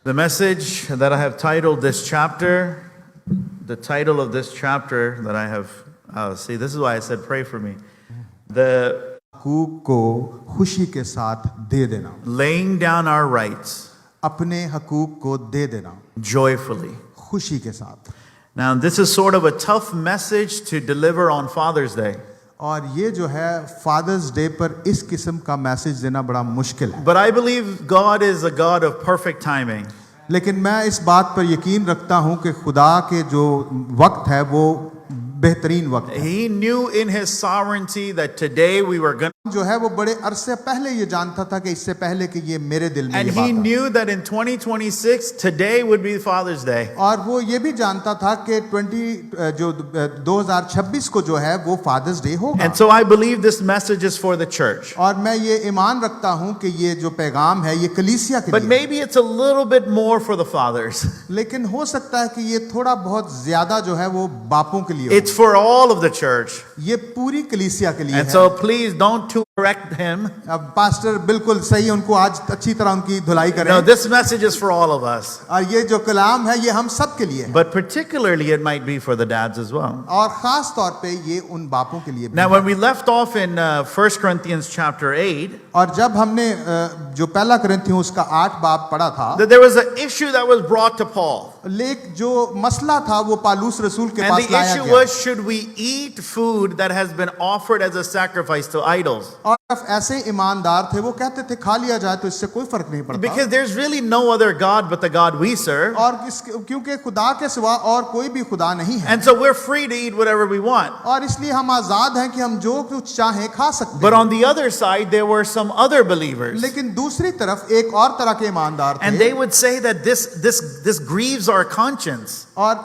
The message that I have titled this chapter, the title of this chapter that I have, see, this is why I said pray for me. The हकूक को खुशी के साथ दे देना, laying down our rights अपने हकूक को दे देना joyfully. खुशी के साथ. Now, this is sort of a tough message to deliver on Father's Day. और ये जो है फादर्स डे पर इस किस्म का मैसेज देना बड़ा मुश्किल है. But I believe God is a God of perfect timing. लेकिन मैं इस बात पर यकीन रखता हूँ कि खुदा के जो वक्त है वो बेहतरीन वक्त है. He knew in His sovereignty that today we were going जो है वो बड़े अरसे पहले ये जानता था कि इससे पहले कि ये मेरे दिल में and ये He बात है. knew that in 2026, today would be Father's Day. और वो ये भी जानता था कि 2026 को जो है वो फादर्स डे होगा. And so I believe this message is for the church. और मैं ये ईमान रखता हूँ कि ये जो पैगाम है ये कलीसिया के But लिए. maybe it's a little bit more for the fathers. लेकिन हो सकता है कि ये थोड़ा बहुत ज्यादा जो है वो बापों के लिए हो. It's for all of the church. ये पूरी कलीसिया के लिए And है. so please don't to correct him. अब पास्टर बिल्कुल सही, उनको आज अच्छी तरह उनकी धुलाई करें. No, this message is for all of us. और ये जो कलाम है ये हम सब के लिए है. But particularly it might be for the dads as well. और खास तौर पे ये उन बापों के लिए भी Now है. when we left off in 1 Corinthians chapter 8, और जब हमने जो पहला करंथियों उसका 8 बाब पढ़ा था, that there was an issue that was brought to Paul. Lake जो मसला था वो पालूस रसूल के And पास the लाया issue गया. was, should we eat food that has been offered as a sacrifice to idols? और ऐसे ईमानदार थे वो कहते थे खा लिया जाए तो इससे कोई फर्क नहीं पड़ता. Because there's really no other God but the God we serve. और क्योंकि खुदा के सिवा और कोई भी खुदा नहीं है. And so we're free to eat whatever we want. और इसलिए हम आजाद हैं कि हम जो कुछ चाहें खा सकते But हैं. on the other side, there were some other believers. लेकिन दूसरी तरफ एक और तरह के ईमानदार And थे. they would say that this grieves our conscience. और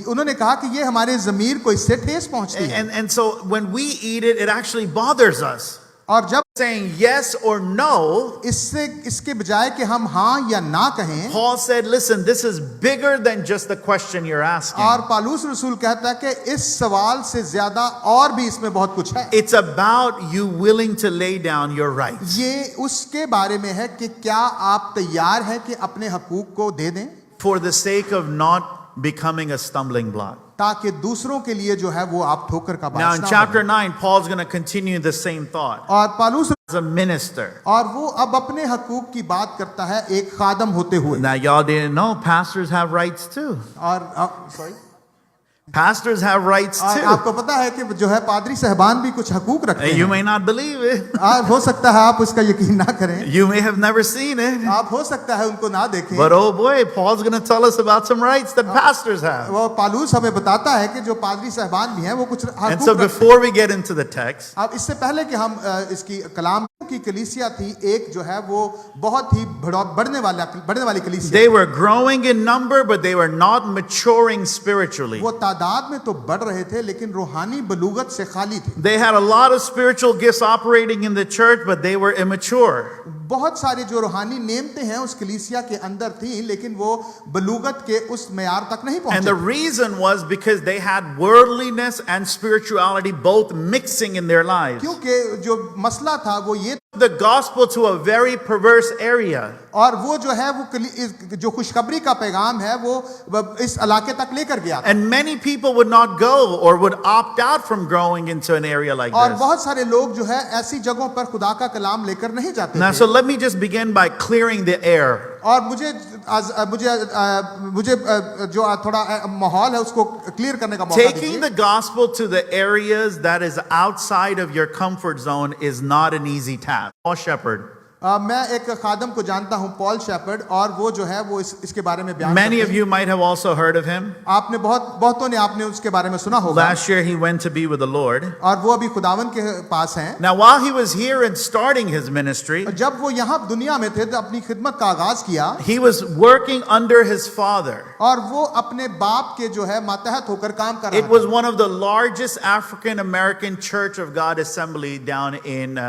उन्होंने कहा कि ये हमारे ज़मीर को इससे ठेस पहुंचती है. And so when we eat it, it actually bothers us. और जब Saying yes or no, इसके बजाय कि हम हाँ या ना कहें, Paul said, listen, this is bigger than just the question you're asking. और पालूस रसूल कहता है कि इस सवाल से ज्यादा और भी इसमें बहुत कुछ है. It's about you willing to lay down your rights. ये उसके बारे में है कि क्या आप तैयार हैं कि अपने हकूक को दे दें For the sake of not becoming a stumbling block. ताकि दूसरों के लिए जो है वो आप ठोकर का Now बायस in ना chapter बनें. 9, Paul's going to continue the same thought. और पालूस As a minister. और वो अब अपने हकूक की बात करता है एक खादम होते हुए. Now y'all didn't know pastors have rights too. और Pastors have rights और too. आपको पता है कि जो है पादरी साहबान भी कुछ हकूक रखते You हैं. may not believe it. और हो सकता है आप उसका यकीन ना करें. You may have never seen it. आप हो सकता है उनको ना देखें. But oh boy, Paul's going to tell us about some rights that pastors have. वो पालूस हमें बताता है कि जो पादरी साहबान भी हैं वो कुछ And so हकूक रखते हैं. before we get into the text, अब इससे पहले कि हम इसकी कलाम की कलीसिया थी, एक जो है वो बहुत ही बढ़ने वाली कलीसिया. they were growing in number, but they were not maturing spiritually. वो तादाद में तो बढ़ रहे थे लेकिन रूहानी बलूगत से खाली थे. They had a lot of spiritual gifts operating in the church, but they were immature. बहुत सारी जो रूहानी नेमतें हैं उस कलीसिया के अंदर थी लेकिन वो बलूगत के उस मेयार तक नहीं And the पहुंचे. reason was because they had worldliness and spirituality both mixing in their lives. क्योंकि जो मसला था वो ये, The gospel to a very perverse area. और वो जो है वो जो खुशखबरी का पैगाम है वो इस इलाके तक लेकर गया था. And many people would not go or would opt out from growing into an area like और this. बहुत सारे लोग जो है ऐसी जगहों पर खुदा का कलाम लेकर नहीं जाते Now, थे. so let me just begin by clearing the air. और मुझे जो थोड़ा माहौल है उसको क्लियर करने का मौका Taking दीजिए. the gospel to the areas that is outside of your comfort zone is not an easy task. Paul Shepherd. मैं एक खादम को जानता हूं, पॉल शेपर्ड, और वो जो है वो इसके बारे में बयान Many करते of हैं. you might have also heard of him. आपने बहुतों ने आपने उसके बारे में सुना होगा. Last year he went to be with the Lord. और वो अभी खुदावन के पास हैं. Now, while he was here and starting his ministry, जब वो यहाँ दुनिया में थे तो अपनी खिदमत का आगाज किया. he was working under his father. और वो अपने बाप के जो है मातहत होकर काम कर रहा It was one of the largest African American Church of God assembly down in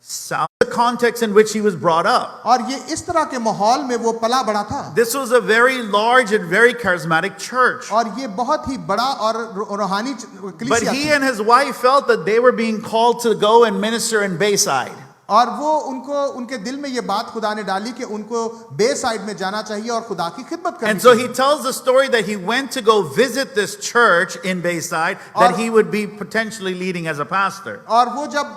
South. The context in which he was brought up. और ये इस तरह के माहौल में वो पला बड़ा था. This was a very large and very charismatic church. और ये बहुत ही बड़ा और रूहानी But कलीसिया he थी. and his wife felt that they were being called to go and minister in Bayside. और वो उनको उनके दिल में ये बात खुदा ने डाली कि उनको बे साइड में जाना चाहिए और खुदा की खिदमत करनी And so चाहिए। he tells the story that he went to go visit this church in Bayside that he would be potentially leading as a pastor. और वो जब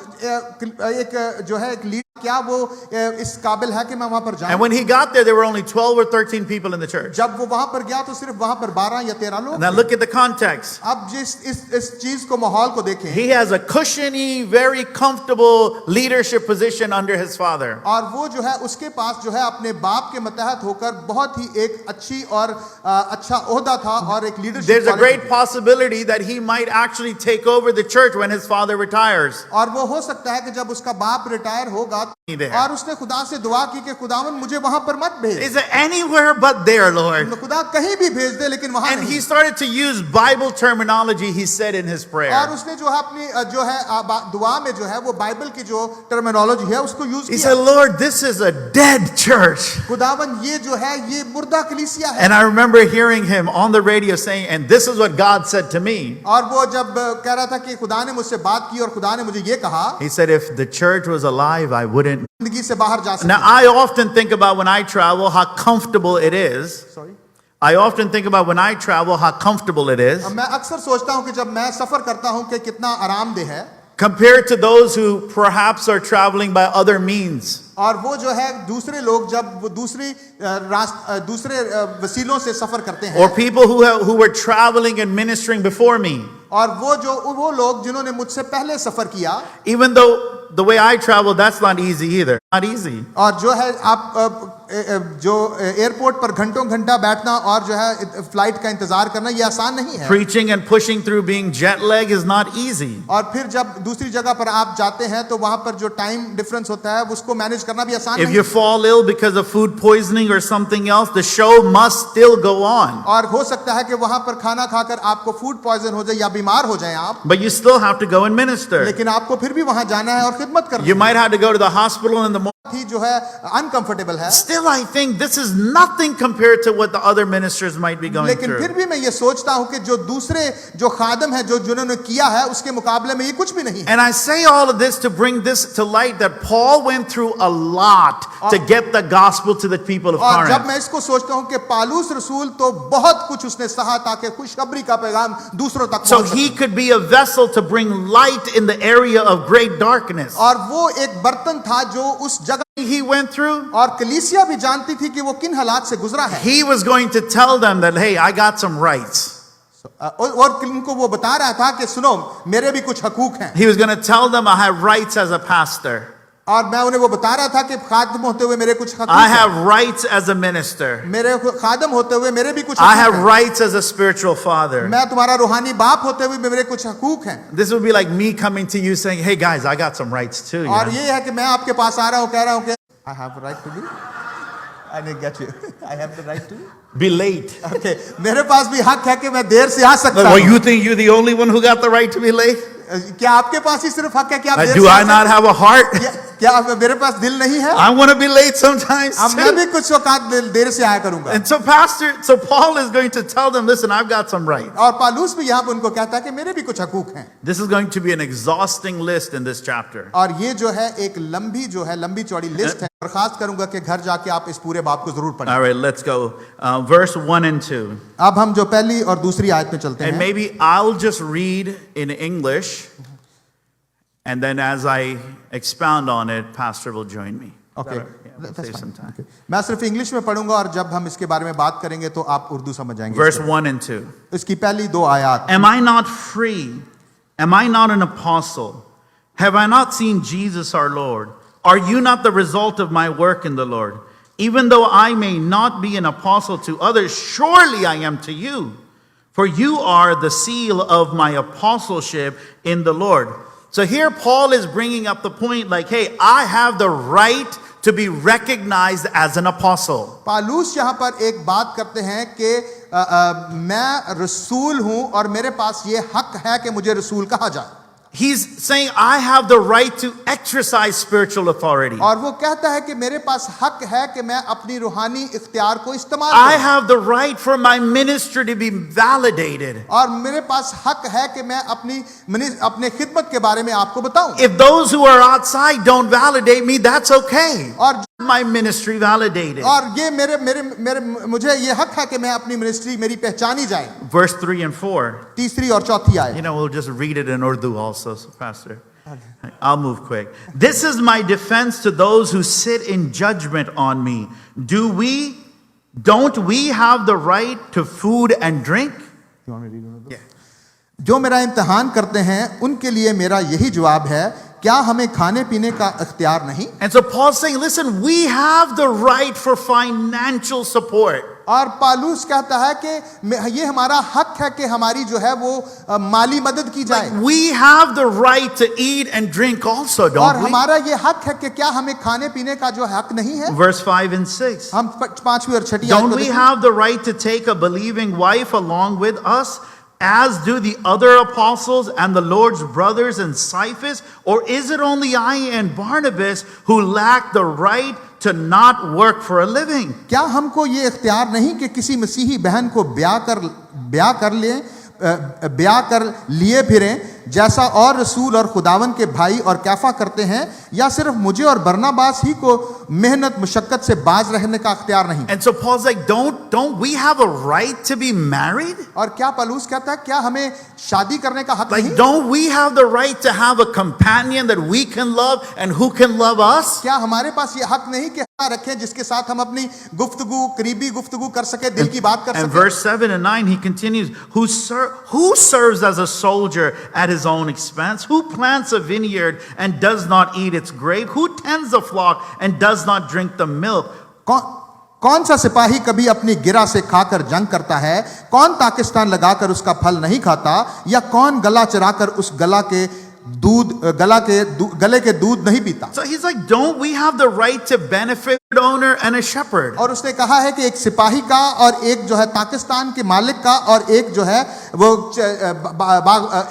एक जो है एक लीडर क्या वो इस काबिल है कि मैं वहां पर जाऊं। And when he got there were only 12 or 13 people in the church. जब वो वहां पर गया तो सिर्फ वहां पर 12 या 13 लोग Now थे। look at the context. अब इस चीज को माहौल को देखें He has a cushiony, very comfortable leadership position under his father. और वो जो है उसके पास जो है अपने बाप के मतहत होकर बहुत ही एक अच्छी और अच्छा ओहदा था और एक leadership There's a great possibility that he might actually take over the church when his father retires. और वो हो सकता है कि जब उसका बाप रिटायर होगा There. और उसने खुदा से दुआ की कि खुदावन मुझे वहां पर मत भेज, Is it anywhere but there, Lord? खुदा कहीं भी भेज दे लेकिन वहां And नहीं। he started to use Bible terminology, he said in his और prayer. उसने जो है अपनी जो है दुआ में जो है वो बाइबल की जो टर्मिनोलॉजी है उसको यूज He किया। said, Lord, this is a dead church. खुदावन ये जो है ये मुर्दा कलीसिया है। And I remember hearing him on the radio saying, and this is what God said to me. और वो जब कह रहा था कि खुदा ने मुझसे बात की और खुदा ने मुझे ये कहा, He said, if the church was alive, I wouldn't. जिंदगी से बाहर जा Now, सकते। I often think about when I travel how comfortable it is. Sorry, I often think about when I travel how comfortable it is मैं अक्सर सोचता हूँ कि जब मैं सफर करता हूँ कि कितना आरामदेह है compared to those who perhaps are traveling by other means. और वो जो है दूसरे लोग जब वो दूसरे वसीलों से सफर करते हैं Or people who were traveling and ministering before me. और वो लोग जिन्होंने मुझसे पहले सफर किया, Even though the way I travel, that's not easy either. Not easy. और जो है आप जो एयरपोर्ट पर घंटों घंटा बैठना और जो है फ्लाइट का इंतजार करना ये आसान नहीं है। Preaching and pushing through being jet lag is not easy. और फिर जब दूसरी जगह पर आप जाते हैं तो वहां पर जो टाइम डिफरेंस होता है उसको मैनेज करना भी आसान If नहीं you fall ill because of food poisoning or something else, the show must still go on. और हो सकता है कि वहां पर खाना खाकर आपको फूड पॉइजन हो जाए या बीमार हो जाए आप, But you still have to go and minister. लेकिन आपको फिर भी वहां जाना है और खिदमत करनी You might have to go to the hospital in the morning. ही जो है अनकंफर्टेबल है। Still, I think this is nothing compared to what the other ministers might be going लेकिन फिर through. भी मैं ये सोचता हूं कि जो दूसरे जो खादम है जो जिन्होंने किया है उसके मुकाबले में ये कुछ भी नहीं है। And I say all of this to bring this to light that Paul went through a lot to get the gospel to the people of और जब Corinth. मैं इसको सोचता हूं कि पालूस रसूल तो बहुत कुछ उसने सहा ताकि खुशखबरी का पैगाम दूसरों तक So पहुंच he सके। could be a vessel to bring light in the area of great darkness. और वो एक बर्तन था जो उस जगह He went through. और कलीसिया भी जानती थी कि वो किन हालात से गुजरा है He was going to tell them that, hey, I got some rights. और उनको वो बता रहा था कि सुनो मेरे भी कुछ हकूक हैं He was going to tell them I have rights as a pastor. और मैं उन्हें वो बता रहा था कि खादम होते हुए मेरे कुछ हकूक I हैं have rights as a minister. मेरे खादम होते हुए मेरे भी कुछ I हकूक have हैं rights as a spiritual father. मैं तुम्हारा रूहानी बाप होते हुए मेरे कुछ हकूक हैं This would be like me coming to you saying, hey guys, I got some rights too. you और know? ये है कि मैं आपके पास आ रहा हूँ कह रहा हूँ कि I have the right to be I didn't get you I have the right to Be late. okay मेरे पास भी हक है कि मैं देर से आ सकता Well, हूँ you think you're the only one who got the right to be late? क्या आपके पास ही सिर्फ हक है कि आप देर Do से I आ not सकते have a heart? हैं? क्या मेरे पास दिल नहीं है I want to be late sometimes. अब मैं too. भी कुछ वक्त देर से आया करूंगा And so Paul is going to tell them, listen, I've got some rights. और पालूस भी यहाँ पर उनको कहता है कि मेरे भी कुछ हकूक हैं This is going to be an exhausting list in this chapter. और ये जो है एक लंबी चौड़ी लिस्ट है दरखास्त करूंगा कि घर जाके आप इस पूरे बाप को जरूर पढ़ें All right, let's go. Verse 1 and 2. अब हम जो पहली और दूसरी आयत में चलते And हैं maybe I'll just read in English, and then as I expound on it, Pastor will join me. Okay Yeah, we'll save some time. मैं सिर्फ इंग्लिश में पढ़ूंगा और जब हम इसके बारे में बात करेंगे तो आप उर्दू समझ जाएंगे Verse 1 and 2. इसकी पहली दो आयत Am I not free? Am I not an apostle? Have I not seen Jesus our Lord? Are you not the result of my work in the Lord? Even though I may not be an apostle to others, surely I am to you. For you are the seal of my apostleship in the Lord. So here Paul is bringing up the point like, hey, I have the right to be recognized as an apostle. Paulus यहाँ पर एक बात करते हैं कि मैं रसूल हूं और मेरे पास ये हक है कि मुझे रसूल कहा जाए He's saying, I have the right to exercise spiritual authority. और वो कहता है कि मेरे पास हक है कि मैं अपनी रूहानी इख्तियार को इस्तेमाल I करूं। have the right for my ministry to be validated. और मेरे पास हक है कि मैं अपने खिदमत के बारे में आपको बताऊं। If those who are outside don't validate me, that's okay. और My ministry validated. ये मुझे ये हक है कि मैं अपनी मिनिस्ट्री मेरी पहचानी जाए। Verse 3 and 4. तीसरी और चौथी आयत। You know, we'll just read it in Urdu also, so Pastor. I'll move quick. This is my defense to those who sit in judgment on me. Don't we have the right to food and drink? Yeah. जो मेरा इम्तिहान करते हैं उनके लिए मेरा यही जवाब है, क्या हमें खाने पीने का इख्तियार नहीं? And so Paul's saying, listen, we have the right for financial support. और पालूस कहता है कि ये हमारा हक है कि हमारी जो है वो माली मदद की जाए। Like we have the right to eat and drink also, और don't we? हमारा ये हक है कि क्या हमें खाने पीने का जो हक नहीं है? Verse 5 and 6. हम पांचवी और छठी आयत Don't को we देखें। have the right to take a believing wife along with us, as do the other apostles and the Lord's brothers and Cephas? Or is it only I and Barnabas who lack the right to not work for a living? क्या हमको ये इख्तियार नहीं कि किसी मसीही बहन को ब्याह कर लिए फिरें, जैसा और रसूल और खुदावन के भाई और कैफा करते हैं, या सिर्फ मुझे और बरनबास ही को मेहनत मुशक्कत से बाज रहने का इख्तियार नहीं? And so Paul's like, don't we have a right to be married? और क्या पौलुस कहता है, क्या हमें शादी करने का हक Like, नहीं? don't we have the right to have a companion that we can love and who can love us? क्या हमारे पास ये हक नहीं कि रखें जिसके साथ हम अपनी गुफ्तगू, करीबी गुफ्तगू कर सके, दिल की बात कर And सके? verse 7 and 9, he continues, who serves as a soldier at his own expense? Who plants a vineyard and does not eat its grape? Who tends a flock and does not drink the milk? कौन सा सिपाही कभी अपनी गिरा से खाकर जंग करता है? कौन ताकिस्तान लगाकर उसका फल नहीं खाता? या कौन गला चराकर उस गले के दूध नहीं पीता? So he's like, don't we have the right to benefit an owner and a shepherd? और उसने कहा है कि एक सिपाही का और एक जो है पाकिस्तान के मालिक का और एक जो है वो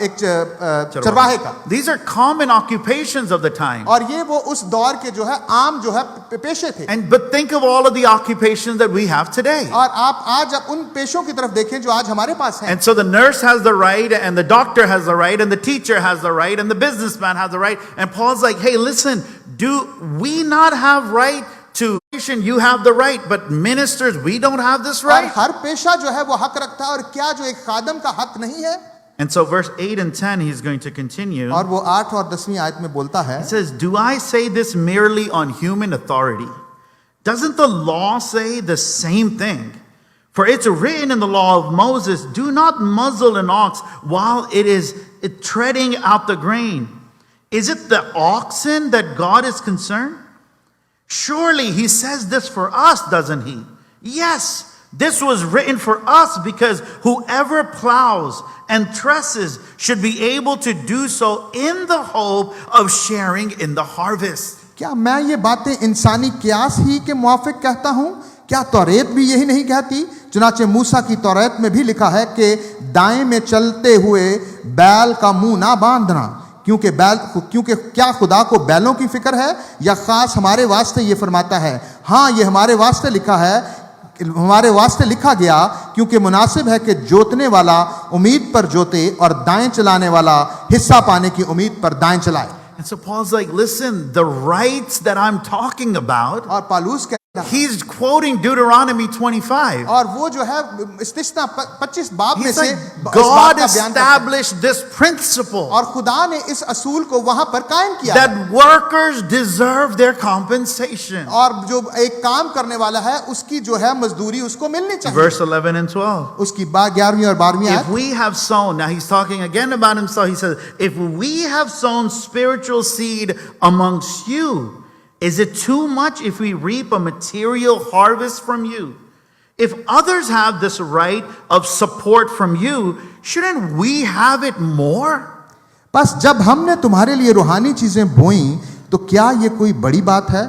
एक चरवाहे का। These are common occupations of the time. और ये वो उस दौर के जो है आम जो है पेशे थे। But think of all of the occupations that we have today. और आप आज उन पेशों की तरफ देखें जो आज हमारे पास हैं। And so the nurse has the right, and the doctor has the right, and the teacher has the right, and the businessman has the right. And Paul's like, hey, listen, do we not have right to? You have the right, but ministers, we don't have this और right. हर पेशा जो है वो हक रखता है, और क्या जो एक खादम का हक नहीं है? And so verse 8 and 10, he's going to continue. और वो 8 और 10वीं आयत में बोलता है, He says, do I say this merely on human authority? Doesn't the law say the same thing? For it's written in the law of Moses, do not muzzle an ox while it is treading out the grain. Is it the oxen that God is concerned? Surely he says this for us, doesn't he? Yes, this was written for us because whoever plows and threshes should be able to do so in the hope of sharing in the harvest. क्या मैं ये बातें इंसानी कियास ही के मुआफिक कहता हूँ? क्या तौरेत भी यही नहीं कहती? चुनाचे मूसा की तौरेत में भी लिखा है कि दाएं में चलते हुए बैल का मुंह ना बांधना, क्योंकि क्या खुदा को बैलों की फिक्र है? या खास हमारे वास्ते ये फरमाता है, हाँ ये हमारे वास्ते लिखा गया, क्योंकि मुनासिब है कि जोतने वाला उम्मीद पर जोते और दाएं चलाने वाला हिस्सा पाने की उम्मीद पर दाएं चलाए। And so Paul's like, listen, the rights that I'm talking about, और पालूस he's quoting Deuteronomy 25. और वो जो है इस्तिस्ना 25 बाब में He's से like, God established this principle और खुदा ने इस असूल को वहां पर कायम किया that workers deserve their compensation. और जो एक काम करने वाला है उसकी जो है मजदूरी उसको मिलनी चाहिए। Verse 11 and 12. उसकी 11वीं और 12वीं If आयत, we have sown, now he's talking again about himself. He says, if we have sown spiritual seed amongst you, is it too much if we reap a material harvest from you? If others have this right of support from you, shouldn't we have it more? बस जब हमने तुम्हारे लिए रूहानी चीजें बोई तो क्या ये कोई बड़ी बात है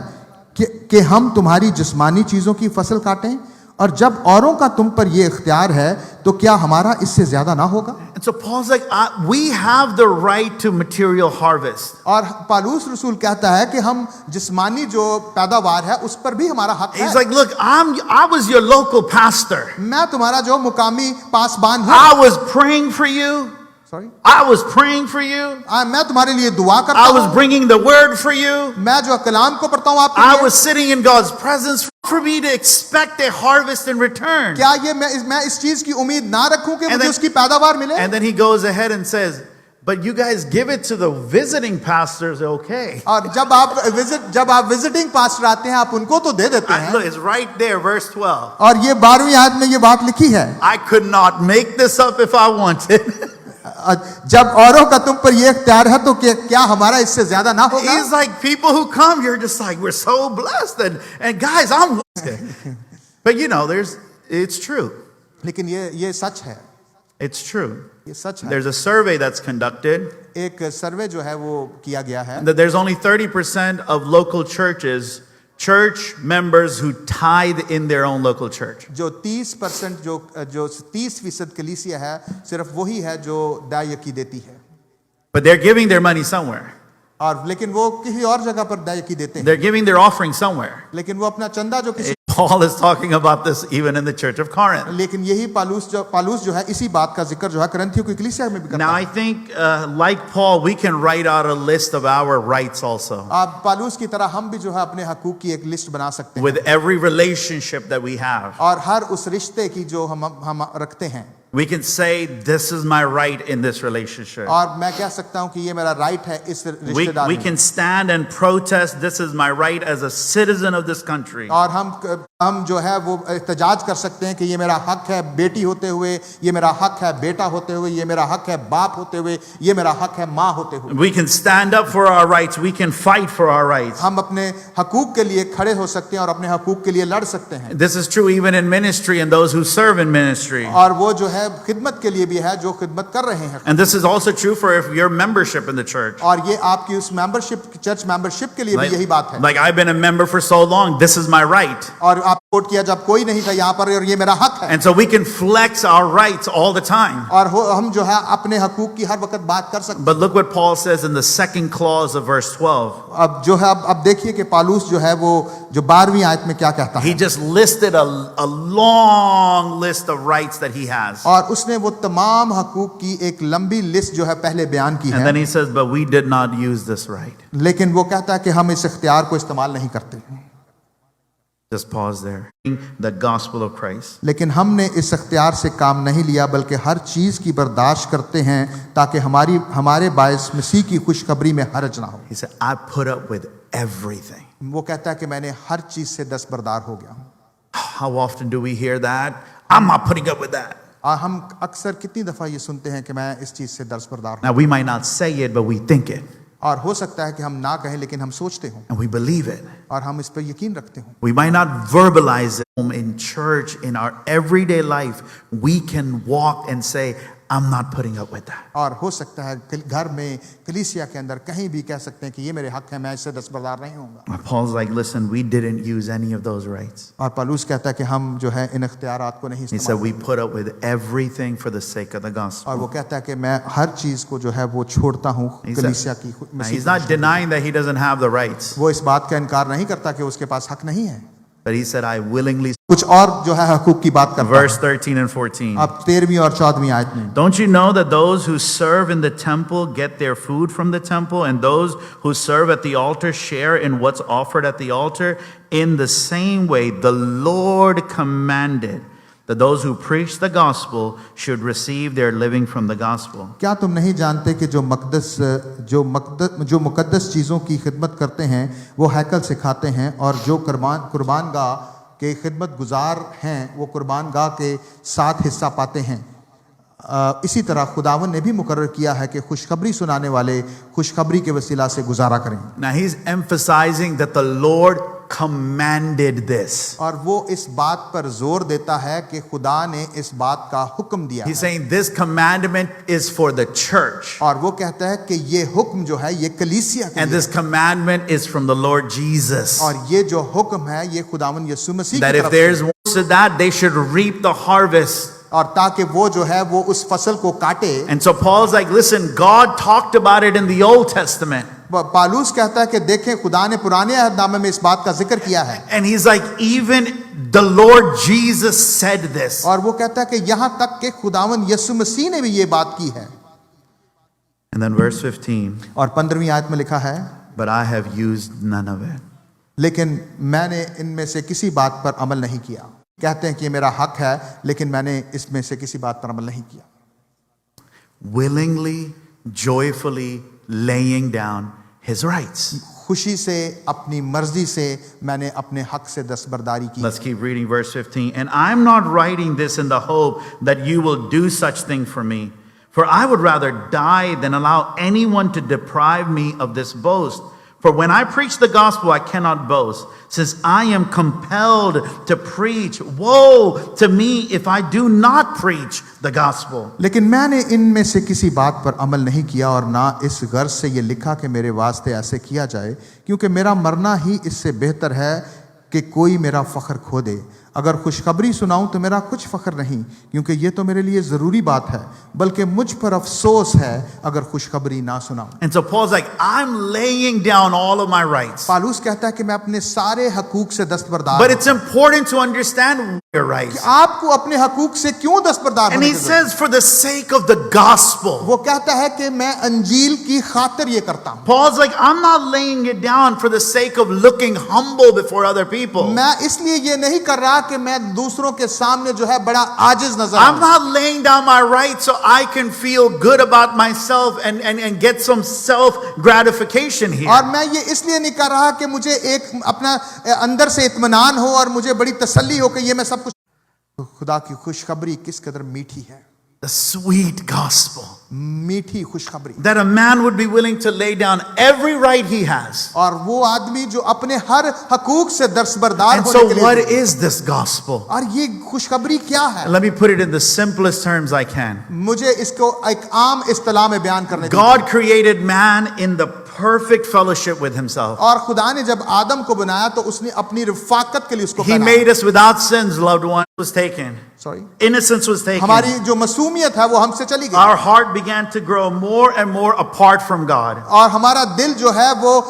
कि हम तुम्हारी जिस्मानी चीजों की फसल काटें? और जब औरों का तुम पर ये इख्तियार है तो क्या हमारा इससे ज्यादा ना होगा? And so Paul's like, we have the right to material harvest. और पालूस रसूल कहता है कि हम जिस्मानी जो पैदावार है उस पर भी हमारा हक He's है। like, look, I was your local pastor. मैं तुम्हारा जो मुकामी पासबान हूँ, I was praying for you. Sorry, I was praying for you. मैं तुम्हारे लिए दुआ करता I was हूँ, bringing the word for you. मैं जो कलाम को पढ़ता हूँ आपके I लिए, was sitting in God's presence for me to expect a harvest in return. क्या ये मैं इस चीज की उम्मीद ना रखूं कि And मुझे then- उसकी पैदावार मिले? And then he goes ahead and says, but you guys give it to the visiting pastors, okay? और जब आप विजिटिंग पास्टर आते हैं आप उनको तो दे देते हैं। Look, it's right there, verse 12. और ये 12वीं आयत में ये बात लिखी है, I could not make this up if I wanted. जब औरों का तुम पर ये इख्तियार है तो क्या हमारा इससे ज्यादा ना होगा? He's like, people who come, you're just like, we're so blessed. And guys, I'm blessed. But you know, it's true. लेकिन ये सच है, It's true. ये सच है। There's a survey that's conducted एक सर्वे जो है वो किया गया है that there's only 30% of local churches, church members who tithe in their own local church. जो 30% जो 30% कलीसिया है सिर्फ वही है जो दायकी देती है, But they're giving their money somewhere. और लेकिन वो किसी और जगह पर दायकी देते हैं, They're giving their offering somewhere. लेकिन वो अपना चंदा जो किसी, Paul is talking about this even in the church of Corinth. लेकिन यही पालूस जो है इसी बात का जिक्र जो है करंथियों की कलीसिया में भी करता Now, है। I think, like Paul, we can write out a list of our rights also. आप पालूस की तरह हम भी जो है अपने हकूक की एक लिस्ट बना सकते हैं, With every relationship that we have. और हर उस रिश्ते की जो हम रखते हैं, We can say, this is my right in this relationship. और मैं कह सकता हूं कि ये मेरा राइट है इस रिश्तेदार We में, can stand and protest, this is my right as a citizen of this country. और हम जो है वो एहतजाज कर सकते हैं कि ये मेरा हक है बेटी होते हुए, ये मेरा हक है बेटा होते हुए, ये मेरा हक है बाप होते हुए, ये मेरा हक है माँ होते हुए। We can stand up for our rights. We can fight for our rights. हम अपने हकूक के लिए खड़े हो सकते हैं और अपने हकूक के लिए लड़ सकते हैं, This is true even in ministry and those who serve in ministry. और वो जो है खिदमत के लिए भी है जो खिदमत कर रहे हैं, And this is also true for if your membership in the church. और ये आपकी उस मेंबरशिप चर्च मेंबरशिप के लिए भी यही बात है। Like I've been a member for so long, this is my right. और आप वोट किया जब कोई नहीं था यहाँ पर, और ये मेरा हक है, And so we can flex our rights all the time. और हम जो है अपने हकूक की हर वक्त बात कर सकते हैं। But look what Paul says in the second clause of verse 12. अब जो है अब देखिए कि पालूस जो है वो जो 12वीं आयत में क्या कहता He है, just listed a long list of rights that he has. और उसने वो तमाम हकूक की एक लंबी लिस्ट जो है पहले बयान की And है, then he says, but we did not use this right. लेकिन वो कहता है कि हम इस इख्तियार को इस्तेमाल नहीं करते, Just pause there. The gospel of Christ. लेकिन हमने इस इख्तियार से काम नहीं लिया बल्कि हर चीज की बर्दाश्त करते हैं ताकि हमारे बायस मसीह की खुशखबरी में हर्ज ना हो। He said, I put up with everything. वो कहता है कि मैंने हर चीज से दस्तबरदार हो गया हूँ। How often do we hear that? I'm not putting up with that. हम अक्सर कितनी दफा ये सुनते हैं कि मैं इस चीज से दस्तबरदार हूँ, Now, we might not say it, but we think it. और हो सकता है कि हम ना कहें लेकिन हम सोचते हों And we believe it. और हम इस पर यकीन रखते हों। We might not verbalize it in church, in our everyday life. We can walk and say, I'm not putting up with that. और हो सकता है घर में कलीसिया के अंदर कहीं भी कह सकते हैं कि ये मेरे हक है, मैं इससे दस्तबरदार नहीं होऊंगा। Paul's like, listen, we didn't use any of those rights. और पौलुस कहता है कि हम जो है इन इख्तियारात को नहीं He said, इस्तेमाल, we put up with everything for the sake of the और gospel. वो कहता है कि मैं हर चीज को जो है वो छोड़ता हूँ He said- कलीसिया की Now, Masih he's not denying that he doesn't have the rights, वो इस बात का इनकार नहीं करता कि उसके पास हक नहीं है, but he said, I willingly. कुछ और जो है हकूक की बात करता Verse है। 13 and 14. अब 13वीं और 14वीं आयत में, Don't you know that those who serve in the temple get their food from the temple, and those who serve at the altar share in what's offered at the altar? In the same way, the Lord commanded that those who preach the gospel should receive their living from the gospel. क्या तुम नहीं जानते कि जो मुकद्दस चीज़ों की खिदमत करते हैं वो हैकल से खाते हैं, और जो कुर्बान गाह के खिदमत गुजार हैं वो कुर्बान गाह के साथ हिस्सा पाते हैं। इसी तरह खुदावन ने भी मुकर्रर किया है कि खुशखबरी सुनाने वाले खुशखबरी के वसीला से गुजारा करें। Now he's emphasizing that the Lord commanded this. और वो इस बात पर जोर देता है कि खुदा ने इस बात का हुक्म दिया He's है। saying this commandment is for the church. और वो कहता है कि ये हुक्म जो है ये कलीसिया के And लिए this commandment is from the Lord Jesus. और ये जो हुक्म है ये खुदावन यीशु मसीह That की if तरफ there's से, one so that they should reap the harvest. और ताकि वो जो है वो उस फसल को काटे। And so Paul's like, listen, God talked about it in the Old Testament. Paulus कहता है कि देखें खुदा ने पुराने अहदनामे में इस बात का जिक्र किया है। And he's like, even the Lord Jesus said this. और वो कहता है कि यहां तक कि खुदावन यीशु मसीह ने भी ये बात की है। And then verse 15, और 15वीं आयत में लिखा है, but I have used none of it. लेकिन मैंने इनमें से किसी बात पर अमल नहीं किया। कहते हैं कि ये मेरा हक है, लेकिन मैंने इसमें से किसी बात पर अमल नहीं किया। Willingly, joyfully laying down his rights. खुशी से, अपनी मर्जी से मैंने अपने हक से दस्तबरदारी की। Let's keep reading verse 15. And I'm not writing this in the hope that you will do such thing for me. For I would rather die than allow anyone to deprive me of this boast. For when I preach the gospel, I cannot boast, since I am compelled to preach. Woe to me if I do not preach the gospel. लेकिन मैंने इनमें से किसी बात पर अमल नहीं किया और ना इस गर्ज से ये लिखा कि मेरे वास्ते ऐसे किया जाए, क्योंकि मेरा मरना ही इससे बेहतर है कि कोई मेरा फख्र खो दे। अगर खुशखबरी सुनाऊं तो मेरा कुछ फख्र नहीं, क्योंकि ये तो मेरे लिए ज़रूरी बात है, बल्कि मुझ पर अफसोस है अगर खुशखबरी ना सुनाऊं। And so Paul's like, I'm laying down all of my rights. Paulus कहता है कि मैं अपने सारे हकूक से दस्तबरदार But हूं। it's important to understand your rights. आपको अपने हकूक से क्यों दस्तबरदार And होने he की जरूरत says, for the sake of the gospel. है? वो कहता है कि मैं अंजील की खातिर ये करता हूं। Paul's like, I'm not laying it down for the sake of looking humble before other people. मैं इसलिए ये नहीं कर रहा कि मैं दूसरों के सामने जो है बड़ा आजिज नजर I'm आऊं। not laying down my rights so I can feel good about myself and get some self gratification here. और मैं ये इसलिए नहीं कर रहा कि मुझे एक अपना अंदर से इत्मीनान हो और मुझे बड़ी तसल्ली हो कि ये मैं सब कुछ। खुदा की खुशखबरी किस कदर मीठी है, The sweet gospel. मीठी खुशखबरी। That a man would be willing to lay down every right he has. और वो आदमी जो अपने हर हकूक से दस्तबरदार And होने so के लिए। what is this gospel? और ये खुशखबरी क्या है? Let me put it in the simplest terms I can. मुझे इसको एक आम इस्तिलाह में बयान करने दीजिए। God created man in the perfect fellowship with himself. और खुदा ने जब आदम को बनाया तो उसने अपनी रफाकत के लिए उसको He बनाया। made us without sins, loved one was taken. Sorry। Innocence was taken. हमारी जो मासूमियत है वो हमसे चली गई। Our heart began to grow more and more apart from God. और हमारा दिल जो है वो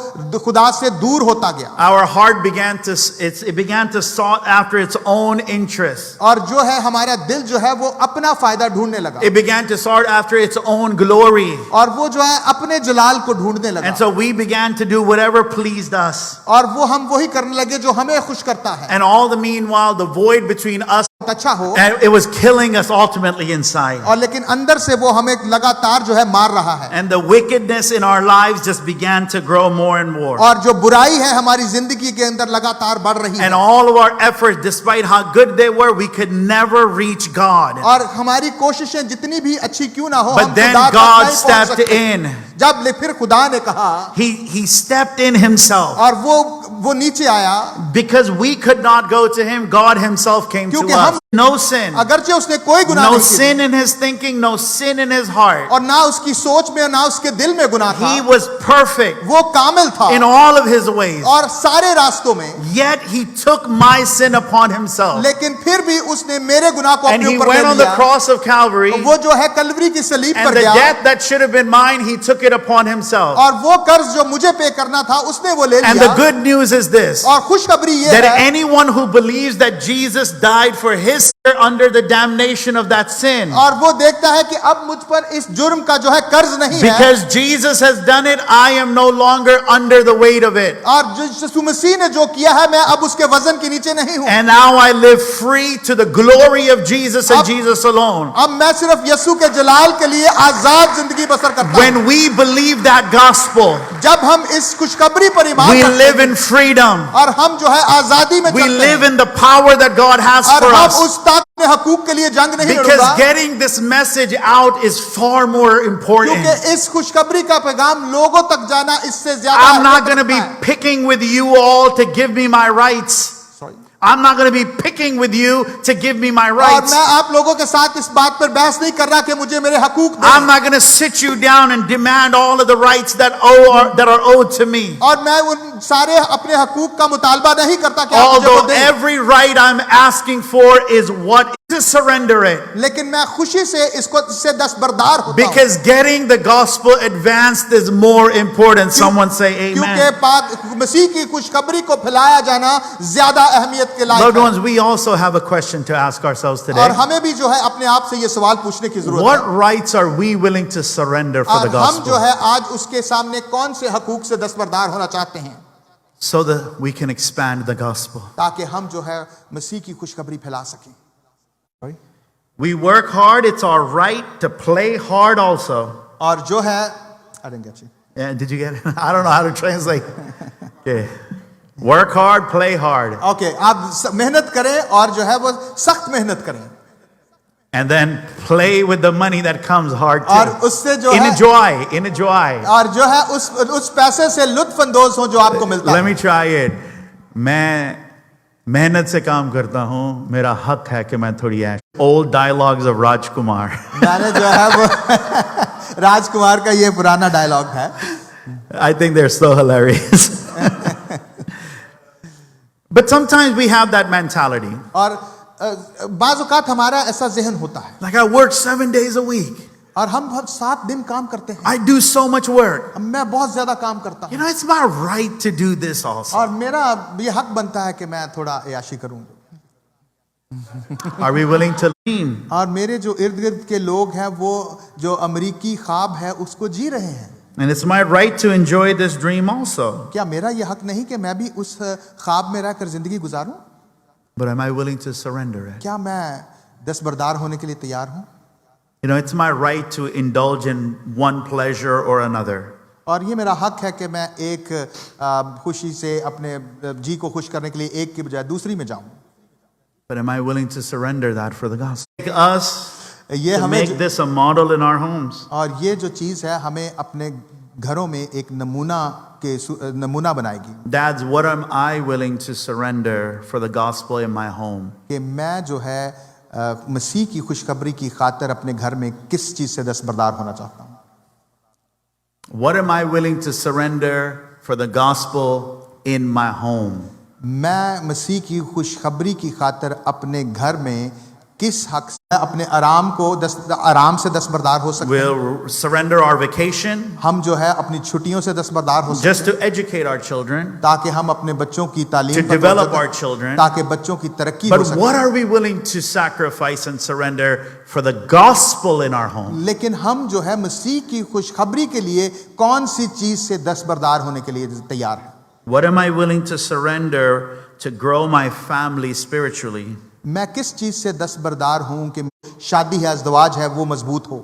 खुदा से दूर होता गया। Our heart began to it began to sought after its own interests. और जो है हमारा दिल जो है वो अपना फायदा ढूंढने लगा। It began to sought after its own glory. और वो जो है अपने जलाल को ढूंढने लगा। And so we began to do whatever pleased us. और वो हम वही करने लगे जो हमें खुश करता है। And all the meanwhile, the void between us, अच्छा हो। and it was killing us ultimately inside. और लेकिन अंदर से वो हमें लगातार जो है मार रहा है। And the wickedness in our lives just began to grow more and more. और जो बुराई है हमारी जिंदगी के अंदर लगातार बढ़ रही है। And all of our efforts, despite how good they were, we could never reach God. और हमारी कोशिशें जितनी भी अच्छी क्यों ना हो, But हम then खुदा तक God नहीं पहुंच stepped सकते। in. जब फिर खुदा ने कहा, He stepped in himself. और वो नीचे आया, Because we could not go to him, God himself came to क्योंकि us. हम- No sin. अगरचे उसने कोई गुनाह No नहीं किया sin in his thinking, no sin in his heart. और ना उसकी सोच में ना उसके दिल में गुनाह था। He was perfect वो कामिल था in all of his ways. और सारे रास्तों में, Yet he took my sin upon himself. लेकिन फिर भी उसने मेरे गुनाह को And अपने he ऊपर went ले on the लिया। cross of Calvary. वो जो है कलवरी की सलीब And पर the गया debt that should have been mine, he took it upon himself. और वो कर्ज जो मुझे पे करना था उसने वो ले And the लिया। good news is this, और खुशखबरी ये that है anyone who believes that Jesus died for his sin under the damnation of that sin, और वो देखता है कि अब मुझ पर इस जुर्म का जो है कर्ज नहीं है because Jesus has done it, I am no longer under the weight of it. और जो यीशु मसीह ने जो किया है मैं अब उसके वजन के नीचे नहीं हूं। And now I live free to the glory of Jesus and Jesus alone. अब मैं सिर्फ यीशु के जलाल के लिए आजाद जिंदगी बसर करता हूं। When we believe that gospel, जब हम इस खुशखबरी पर ईमान we रखते live हैं in freedom. और हम जो है आजादी में We चलते live हैं in the power that God has और for हम us. उस ताकत में हकूक के लिए जंग नहीं Because लड़ूंगा, getting this message out is far more important. क्योंकि इस खुशखबरी का पैगाम लोगों तक जाना इससे ज्यादा I'm not अहमियत going to be रखता है। picking with you all to give me my rights. Sorry. I'm not going to be picking with you to give me my और rights. मैं आप लोगों के साथ इस बात पर बहस नहीं कर रहा कि मुझे मेरे हकूक I'm दें, not going to sit you down and demand all of the rights that are owed to me. और मैं उन सारे अपने हकूक का मुतालबा नहीं करता कि आप मुझे वो Although दें। every right I'm asking for is what to surrender it. लेकिन मैं खुशी से इससे दस्तबरदार होता हूं, Because getting the gospel advanced is more important. Someone say क्योंकि amen. पाक मसीह की खुशखबरी को फैलाया जाना ज्यादा अहमियत के लायक Loved है। ones, we also have a question to ask ourselves और today. हमें भी जो है अपने आप से ये सवाल पूछने की जरूरत What है, rights are we willing to surrender for और the हम जो gospel है आज उसके सामने कौन से हकूक से दस्तबरदार होना चाहते हैं, so that we can expand the gospel? ताकि हम जो है मसीह की खुशखबरी फैला सकें। We work hard. It's our right to play hard also. और जो है I didn't get you. Yeah, did you get it? I don't know how to translate. Okay. Work hard, play hard. Okay, आप मेहनत करें और जो है वो सख्त मेहनत करें, And then play with the money that comes hard और too. उससे जो है Enjoy. और जो है उस पैसे से लुत्फ अंदोज हो जो आपको मिलता Let है। me try it. मैं मेहनत से काम करता हूँ, मेरा हक है कि मैं थोड़ी old dialogues of Rajkumar. मैंने जो है वो राजकुमार का ये पुराना डायलॉग है, I think they're so hilarious. But sometimes we have that mentality. और बाज़ औक़ात हमारा ऐसा ज़हन होता है, Like I work 7 days a week. और हम 7 दिन काम करते हैं, I do so much work. मैं बहुत ज्यादा काम करता You हूँ, know, it's my right to do this also. और मेरा ये हक बनता है कि मैं थोड़ा अयाशी करूँ। Are we willing to lean? और मेरे जो इर्द गिर्द के लोग हैं वो जो अमरीकी ख्वाब है उसको जी रहे हैं, And it's my right to enjoy this dream also. क्या मेरा ये हक नहीं कि मैं भी उस ख्वाब में रहकर जिंदगी गुजारूं? But am I willing to surrender it? क्या मैं दस्तबरदार होने के लिए तैयार हूं? You know, it's my right to indulge in one pleasure or another. और ये मेरा हक है कि मैं एक खुशी से अपने जी को खुश करने के लिए एक की बजाय दूसरी में जाऊं। But am I willing to surrender that for the gospel? Take us ये to हमें make this a model in our homes. और ये जो चीज़ है हमें अपने घरों में एक नमूना बनाएगी Dads, what am I willing to surrender for the gospel in my home? कि मैं जो है मसीह की खुशखबरी की खातिर अपने घर में किस चीज़ से दस्तबरदार होना चाहता हूँ। What am I willing to surrender for the gospel in my home? मैं मसीह की खुशखबरी की खातिर अपने घर में किस हक से अपने आराम से दस्तबरदार हो सकते हैं। We'll surrender our vacation हम जो है अपनी छुट्टियों से दस्तबरदार हो सकते just to educate our children, हैं ताकि हम अपने बच्चों की to तालीम पर develop तवज्जो our दें, children. ताकि बच्चों की तरक्की हो But सके। what are we willing to sacrifice and surrender for the gospel in our home? लेकिन हम जो है मसीह की खुशखबरी के लिए कौन सी चीज से दस्तबरदार होने के लिए तैयार हैं? What am I willing to surrender to grow my family spiritually? मैं किस चीज से दस्तबरदार हूं कि शादी है, अज़दवाज है, वो मजबूत हो।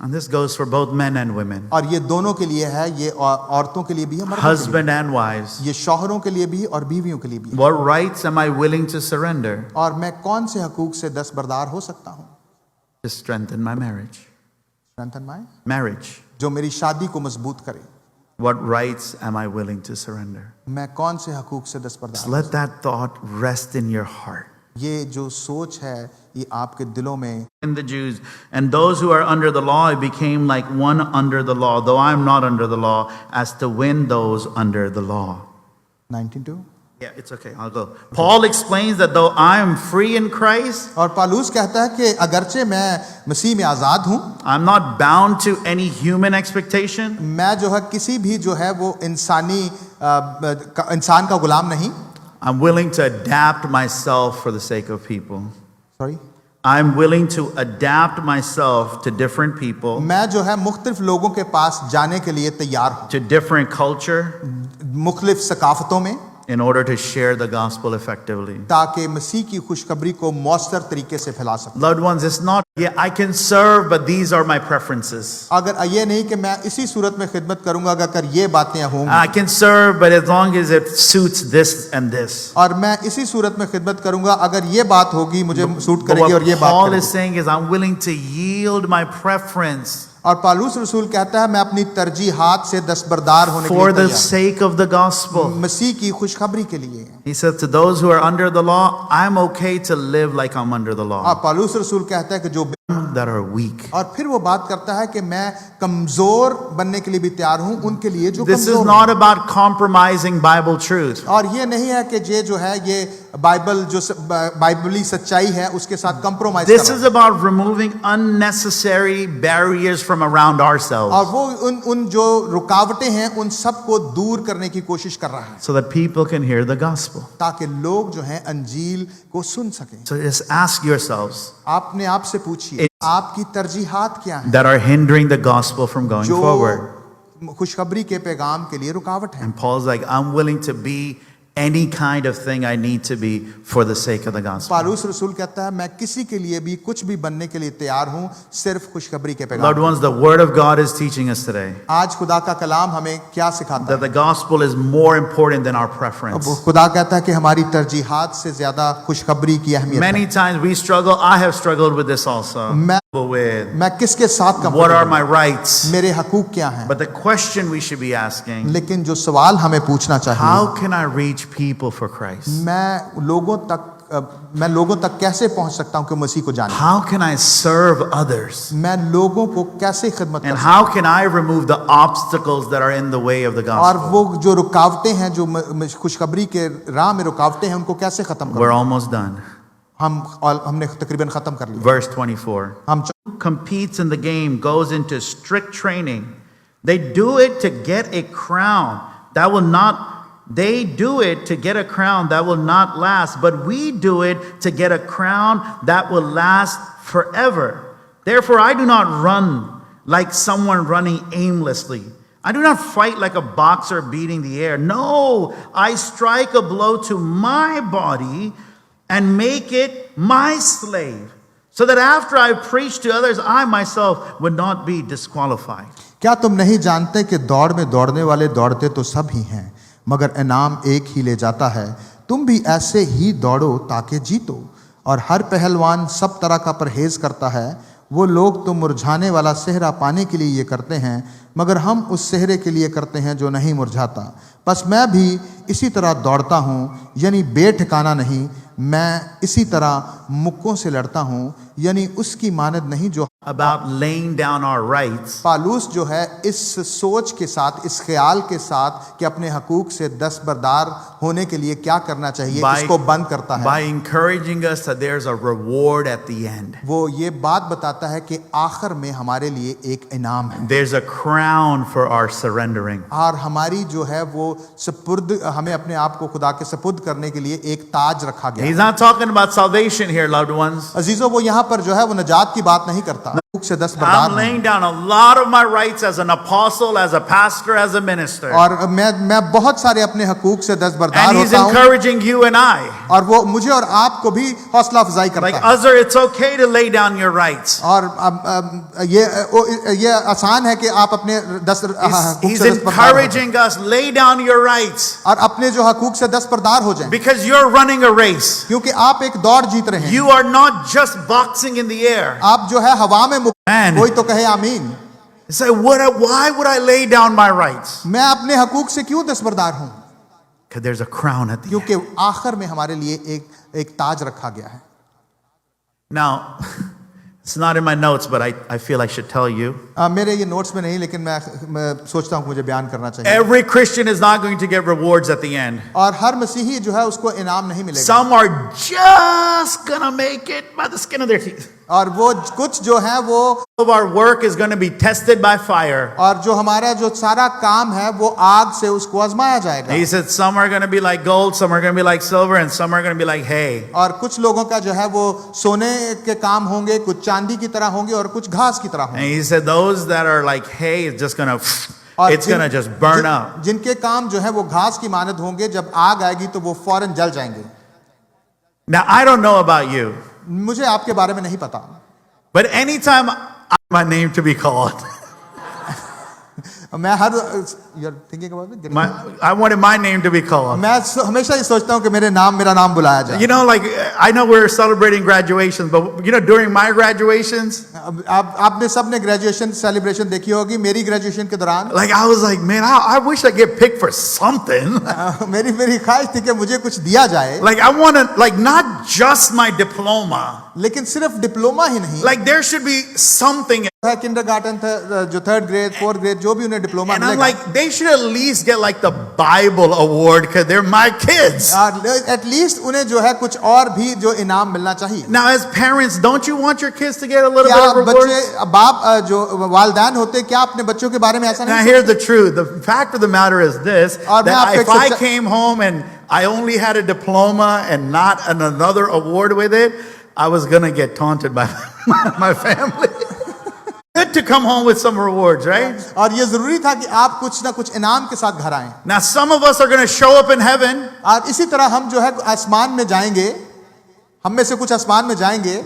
And this goes for both men and women, और ये दोनों के लिए है, ये औरतों के लिए भी है, मर्दों के लिए husband and wives. भी। ये शौहरों के लिए भी और बीवियों के लिए भी है। What rights am I willing to surrender और मैं कौन से हकूक से दस्तबरदार हो सकता हूं? to strengthen my marriage? Strengthen my- Marriage. जो मेरी शादी को मजबूत करे, What rights am I willing to surrender? मैं कौन से हकूक से दस्तबरदार Just let that thought rest in your heart. ये जो सोच है ये आपके दिलों में। In the Jews and those who are under the law, it became like one under the law, though I am not under the law, as to win those under the law. 19:2 Yeah, it's okay. I'll go. Paul explains that though I am free in Christ, और पालूस कहता है कि अगरचे मैं मसीह में आज़ाद हूँ, I'm not bound to any human expectation. मैं जो है किसी भी जो है वो इंसान का गुलाम नहीं। I'm willing to adapt myself for the sake of people. Sorry, I'm willing to adapt myself to different people, मैं जो है मुख्तलिफ लोगों के पास जाने के लिए तैयार हूँ, to different culture, मुख्तलिफ सकाफतों में, in order to share the gospel effectively. ताकि मसीह की खुशखबरी को मौसर तरीके से फैला सकूं। Loved ones, it's not, yeah, I can serve, but these are my preferences. अगर ये नहीं कि मैं इसी सूरत में खिदमत करूंगा अगर ये बातें होंगी, I can serve, but as long as it suits this and this. और मैं इसी सूरत में खिदमत करूंगा अगर ये बात होगी मुझे सूट But करेगी और what ये बात Paul करेगी। is saying is, I'm willing to yield my preference और पालूस रसूल कहता है मैं अपनी तरजीहात से दस्तबरदार होने के for लिए the तैयार sake of the gospel. हूं। मसीह की खुशखबरी के लिए। He said to those who are under the law, I'm okay to live like I'm under the और law, पालूस रसूल कहता है कि जो that are weak. और फिर वो बात करता है कि मैं कमजोर बनने के लिए भी तैयार हूं उनके लिए जो This is कमजोर not about compromising Bible truth. हैं। और ये नहीं है कि ये जो है ये बाइबल जो बाइबली सच्चाई है उसके साथ कंप्रोमाइज कर This रहा is है। about removing unnecessary barriers from around और ourselves वो उन जो रुकावटें हैं उन सबको दूर करने की कोशिश कर रहा है so that people can hear the gospel. ताकि लोग जो हैं अंजील को सुन सकें। So just ask yourselves आपने आपसे पूछिए आपकी तरजीहात क्या है that are hindering the gospel from going जो forward. खुशखबरी के पैगाम के लिए रुकावट है। And Paul's like, I'm willing to be any kind of thing I need to be for the sake of the gospel. Paulus रसूल कहता है मैं किसी के लिए भी कुछ भी बनने के लिए तैयार हूं सिर्फ खुशखबरी के पैगाम। Loved ones, the word of God is teaching us today आज खुदा का कलाम हमें क्या सिखाता that the gospel is more important than our preference. है? खुदा कहता है कि हमारी तरजीहात से ज्यादा खुशखबरी की अहमियत है। Many times we struggle. I have struggled with this also. मैं With मैं किसके साथ what are comfortable my rights? हूं? मेरे हकूक क्या हैं? But the question we should be asking, लेकिन जो सवाल हमें पूछना चाहिए how can I reach people for Christ? मैं लोगों तक कैसे पहुंच सकता हूं कि मसीह को जाने? How can I serve others? मैं लोगों को कैसे खिदमत कर And सकता how can I remove the obstacles that are in the way of the हूं? और gospel? वो जो रुकावटें हैं जो खुशखबरी के राह में रुकावटें हैं उनको कैसे खत्म We're करूं? almost done. हमने तकरीबन खत्म कर लिया। Verse 24. हम Competes in the game, goes into strict training. They do it to get a crown that will not, they do it to get a crown that will not last, but we do it to get a crown that will last forever. Therefore, I do not run like someone running aimlessly. I do not fight like a boxer beating the air. No, I strike a blow to my body and make it my slave, so that after I preach to others, I myself would not be disqualified. क्या तुम नहीं जानते कि दौड़ में दौड़ने वाले दौड़ते तो सब ही हैं मगर इनाम एक ही ले जाता है? तुम भी ऐसे ही दौड़ो ताकि जीतो। और हर पहलवान सब तरह का परहेज करता है। वो लोग तो मुरझाने वाला सेहरा पाने के लिए ये करते हैं मगर हम उस सेहरे के लिए करते हैं जो नहीं मुरझाता। बस मैं भी इसी तरह दौड़ता हूँ, यानी बेठिकाना नहीं। मैं इसी तरह मुक्कों से लड़ता हूँ, यानी उसकी मानद नहीं जो About laying down our rights Paulus जो है इस सोच के साथ, इस ख्याल के साथ कि अपने हकूक से दस्तबरदार होने के लिए क्या करना चाहिए, इसको बंद करता है। by encouraging us that there's a reward at the end. वो ये बात बताता है कि आखिर में हमारे लिए एक इनाम है There's a crown for our surrendering. और हमारी जो है वो सपुर्द, हमें अपने आप को खुदा के सपुर्द करने के लिए एक ताज रखा गया। He's not talking about salvation here, loved ones. अजीजों, वो यहाँ पर जो है वो नजात की बात नहीं करता। हकूक से दस्तबरदार I'm laying down a lot of my rights as an apostle, as a pastor, as a minister. और मैं बहुत सारे अपने हकूक से दस्तबरदार And he's होता हूँ encouraging you and I. और वो मुझे और आपको भी हौसला अफजाई करता Like, है। Azar, it's okay to lay down your rights. और ये आसान है कि आप अपने He's encouraging us, lay down your rights. और अपने जो हकूक से दस्तबरदार हो जाएं, Because you're running a race. क्योंकि आप एक दौड़ जीत रहे हैं। You are not just boxing in the air. आप जो है हवा में Man. कोई तो कहे आमीन। Say, why would I lay down my rights? मैं अपने हकूक से क्यों दस्तबरदार हूं? Because there's a crown at the end. क्योंकि आखिर में हमारे लिए एक ताज रखा गया है। Now, it's not in my notes, but I feel I should tell you. मेरे ये नोट्स में नहीं, लेकिन मैं सोचता हूँ कि मुझे बयान करना चाहिए। Every Christian is not going to get rewards at the end. और हर मसीही जो है उसको इनाम नहीं मिलेगा। Some are just gonna make it by the skin of their teeth. और वो कुछ जो है वो Of our work is going to be tested by fire. और जो हमारा जो सारा काम है वो आग से उसको आजमाया जाएगा। He said some are going to be like gold, some are going to be like silver, and some are going to be like hay. और कुछ लोगों का जो है वो सोने के काम होंगे, कुछ चांदी की तरह होंगे और कुछ घास की तरह And होंगे। he said those that are like hay is just going to, और it's going to just burn up. जिनके काम जो है वो घास की मानद होंगे, जब आग आएगी तो वो फौरन जल जाएंगे। Now, I don't know about you, मुझे आपके बारे में नहीं पता, but anytime I want my name to be called, मैं हर you're thinking about it? I wanted my name to be called. मैं हमेशा ये सोचता हूँ कि मेरा नाम बुलाया जाए। You know, like, I know we're celebrating graduations, but you know, during my graduations, अब आपने सबने ग्रेजुएशन सेलिब्रेशन देखी होगी। मेरी ग्रेजुएशन के दौरान Like, I was like, man, I wish I get picked for something. मेरी ख्वाहिश थी कि मुझे कुछ दिया जाए, Like, I want to, like, not just my diploma. लेकिन सिर्फ डिप्लोमा ही नहीं, Like, there should be something. है किंडरगार्टन जो 3rd ग्रेड 4th ग्रेड जो भी उन्हें डिप्लोमा And I'm मिलेगा, like, they should at least get like the Bible award because they're my kids. At least उन्हें जो है कुछ और भी जो इनाम मिलना चाहिए। Now, as parents, don't you want your kids to get a little क्या bit of reward? बच्चे बाप जो वालिदैन होते, क्या अपने बच्चों के बारे में ऐसा Now, नहीं? here's the truth. The fact of the matter is this: और मैं that आपको if I एक came home and I only had a diploma and not another award with it, I was gonna get taunted by my family. Good to come home with some rewards, right? और ये जरूरी था कि आप कुछ ना कुछ इनाम के साथ घर आएं। Now, some of us are gonna show up in heaven, और इसी तरह हम जो है आसमान में जाएंगे, हम में से कुछ आसमान में जाएंगे,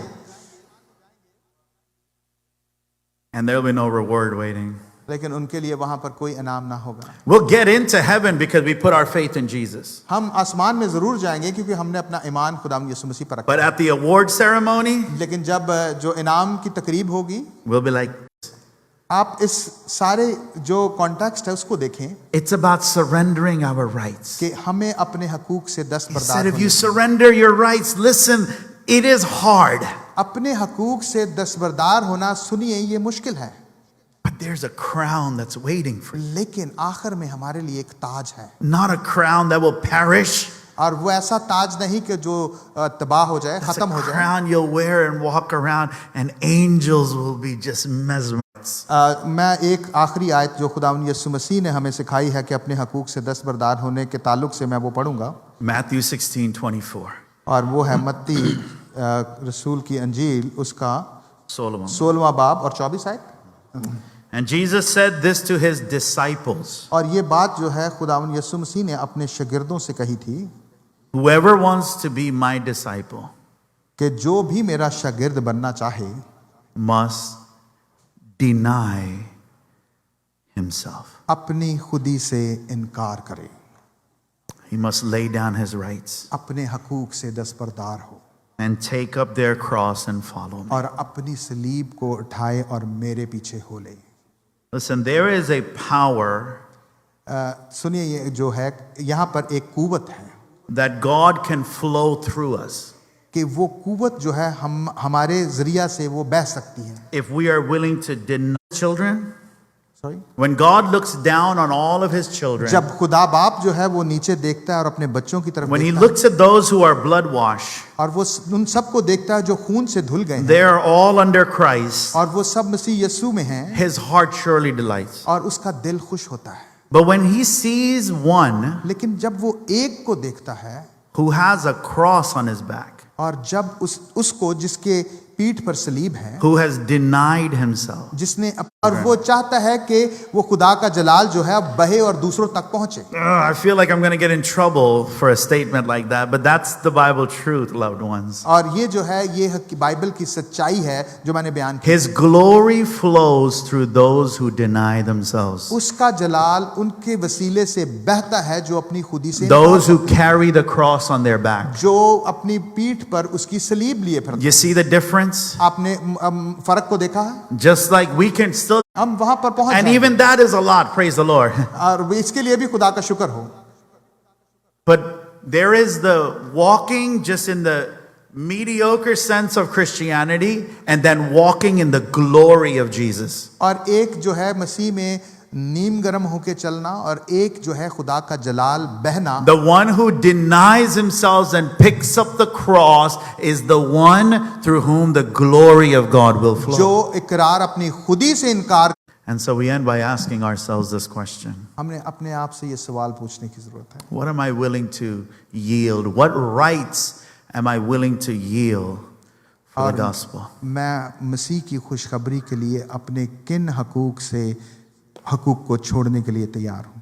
and there'll be no reward waiting. लेकिन उनके लिए वहां पर कोई इनाम ना होगा। We'll get into heaven because we put our faith in Jesus. हम आसमान में जरूर जाएंगे क्योंकि हमने अपना ईमान खुदाम यीशु मसीह पर रखा। But at the award ceremony, लेकिन जब जो इनाम की तकरीब होगी, we'll be like, आप इस सारे जो कॉन्टेक्स्ट है उसको देखें it's about surrendering our rights. कि हमें अपने हकूक से He दस्तबरदार said, if you होने, surrender your rights, listen, it is hard. अपने हकूक से दस्तबरदार होना, सुनिए ये मुश्किल है, But there's a crown that's waiting for you. लेकिन आखिर में हमारे लिए एक ताज है। Not a crown that will perish. और वो ऐसा ताज नहीं कि जो तबाह हो जाए, It's a खत्म हो जाए। crown you'll wear and walk around, and angels will be just mesmerized. मैं एक आखिरी आयत जो खुदावंद यीशु मसीह ने हमें सिखाई है कि अपने हकूक से दस्तबरदार होने के ताल्लुक से मैं वो पढ़ूंगा, Matthew 16:24. और वो है मत्ती रसूल की अंजील उसका Solomon. 16वां बाब और 24 आयत। And Jesus said this to his disciples: और ये बात जो है खुदावंद यीशु मसीह ने अपने शागिर्दों से कही थी Whoever wants to be my disciple कि जो भी मेरा शागिर्द बनना चाहे must deny himself. अपनी खुदी से इनकार करे, He must lay down his rights अपने हकूक से दस्तबरदार हो and take up their cross and follow me. और अपनी सलीब को उठाए और मेरे पीछे हो ले। Listen, there is a power सुनिए, ये जो है यहाँ पर एक कुव्वत है that God can flow through us कि वो कुव्वत जो है हमारे जरिया से वो बह सकती है। if we are willing to deny children. Sorry, When God looks down on all of his children, जब खुदा बाप जो है वो नीचे देखता है और अपने बच्चों की तरफ when he देखता है, looks at those who are blood washed, और वो उन सबको देखता है जो खून से धुल गए हैं they are all under Christ, और वो सब मसीह यीशु में हैं, his heart surely delights. और उसका दिल खुश होता है। But when he sees one लेकिन जब वो एक को देखता है who has a cross on his back, और जब उसको जिसके पीठ पर सलीब है, who has denied himself, जिसने और वो चाहता है कि वो खुदा का जलाल जो है अब बहे और दूसरों तक पहुंचे। I feel like I'm going to get in trouble for a statement like that, but that's the Bible truth, loved ones. और ये जो है ये बाइबल की सच्चाई है जो मैंने बयान की। His glory flows through those who deny themselves, उसका जलाल उनके वसीले से बहता है जो अपनी खुदी से those who carry the cross on their back. जो अपनी पीठ पर उसकी सलीब लिए फिरते। You see the difference? आपने फर्क को देखा है? Just like we can still, हम वहां पर पहुंच and जाएंगे। even that is a lot, praise the Lord. और इसके लिए भी खुदा का शुक्र हो। But there is the walking just in the mediocre sense of Christianity and then walking in the glory of Jesus. और एक जो है मसीह में नीम गरम होके चलना और एक जो है खुदा का जलाल बहना। The one who denies himself and picks up the cross is the one through whom the glory of God will flow. जो इकरार अपनी खुदी से इनकार। And so we end by asking ourselves this question: हमने अपने आप से ये सवाल पूछने की जरूरत है, what am I willing to yield? What rights am I willing to yield for the gospel? मैं मसीह की खुशखबरी के लिए अपने किन हकूक को छोड़ने के लिए तैयार हूं।